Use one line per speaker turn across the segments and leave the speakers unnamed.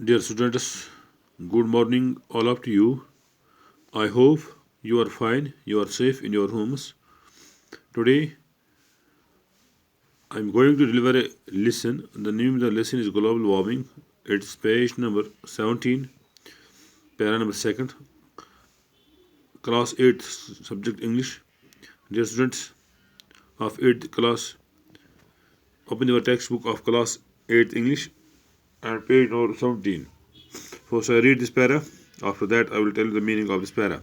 Dear students, good morning, all of you. I hope you are fine, you are safe in your homes. Today, I'm going to deliver a lesson. The name of the lesson is Global Warming. It's page number 17, para number 2nd, class 8th, subject English. Dear students of 8th class, open your textbook of class 8th English and page number 17. First, I read this para. After that, I will tell you the meaning of this para.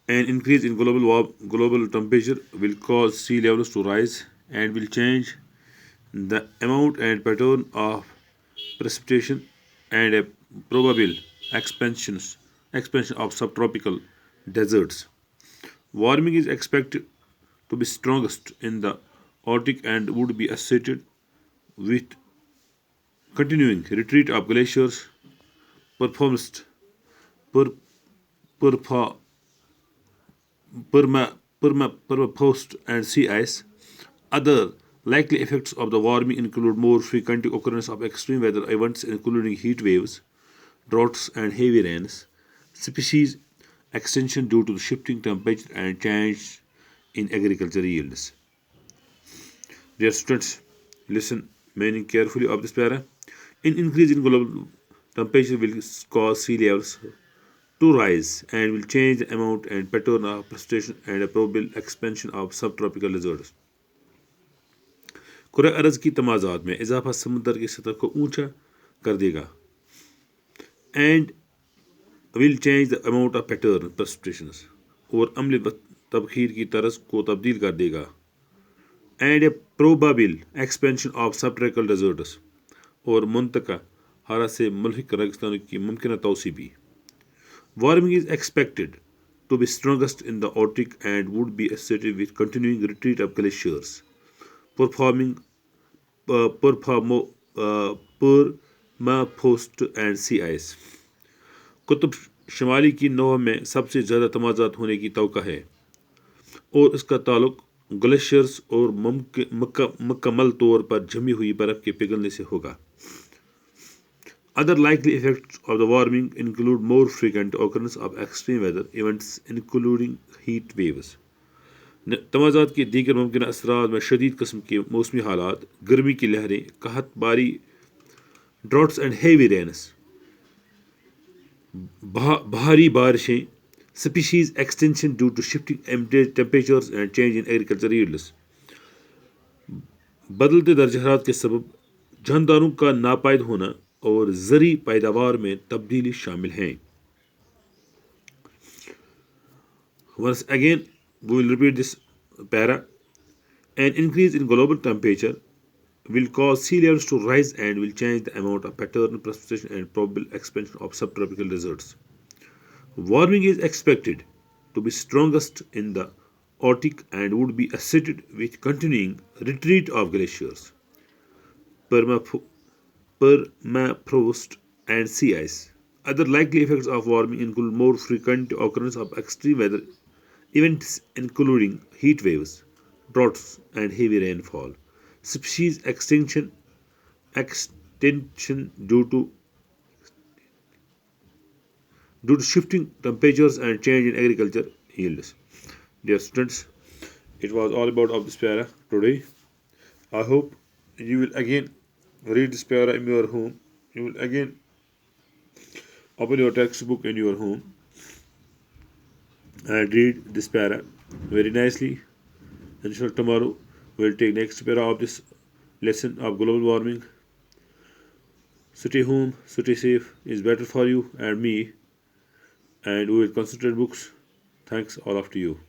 An increase in global temperature will cause sea levels to rise and will change the amount and pattern of precipitation and a probable expansion of subtropical deserts. Warming is expected to be strongest in the Arctic and would be associated with continuing retreat of glaciers, performance, per, perfa, permafrost, and sea ice. Other likely effects of the warming include more frequent occurrence of extreme weather events, including heat waves, droughts, and heavy rains, species extinction due to the shifting temperature, and change in agricultural yields. Dear students, listen meaning carefully of this para. An increase in global temperature will cause sea levels to rise and will change the amount and pattern of precipitation and a probable expansion of subtropical deserts. कुरअ अरज की तमाज़ात में इजाफा समुद्र की सतह को ऊंचा कर देगा and will change the amount of pattern precipitation और अम्ल तबखीर की तरज को तब्दील कर देगा and a probable expansion of subtropical deserts और मुंतका हरा से मुल्क रेगिस्तानों की मुमकिन तोसी भी. Warming is expected to be strongest in the Arctic and would be associated with continuing retreat of glaciers, performing permafrost and sea ice. Qutub शुमाली की नौह में सबसे ज़्यादा तमाज़ात होने की तौक़ा है और इसका ताल्लुक ग्लेशियर्स और मुकम्मल तौर पर जमी हुई बर्फ़ के पिघलने से होगा. Other likely effects of the warming include more frequent occurrence of extreme weather events, including heat waves. तमाज़ात के दीगर मुमकिन असरात में शदीद किस्म के मौसमी हालात, गर्मी की लहरें, कहत बारी, ड्रॉट्स एंड हेवी रेन्स, भारी बारिशें, species extinction due to shifting temperatures and change in agricultural yields. बदलते दर्ज हरारत के सबब जानदारों का नापायद होना और ज़री पैदावार में तब्दीली शामिल हैं. Once again, we will repeat this para. An increase in global temperature will cause sea levels to rise and will change the amount of pattern precipitation and probable expansion of subtropical deserts. Warming is expected to be strongest in the Arctic and would be associated with continuing retreat of glaciers, permafrost, and sea ice. Other likely effects of warming include more frequent occurrence of extreme weather events, including heat waves, droughts, and heavy rainfall. Species extinction due to shifting temperatures and change in agriculture yields. Dear students, it was all about of this para today. I hope you will again read this para in your home. You will again open your textbook in your home and read this para very nicely. Inshallah, tomorrow we'll take next para of this lesson of global warming. Stay home, stay safe is better for you and me, and we will concentrate books. Thanks all of to you.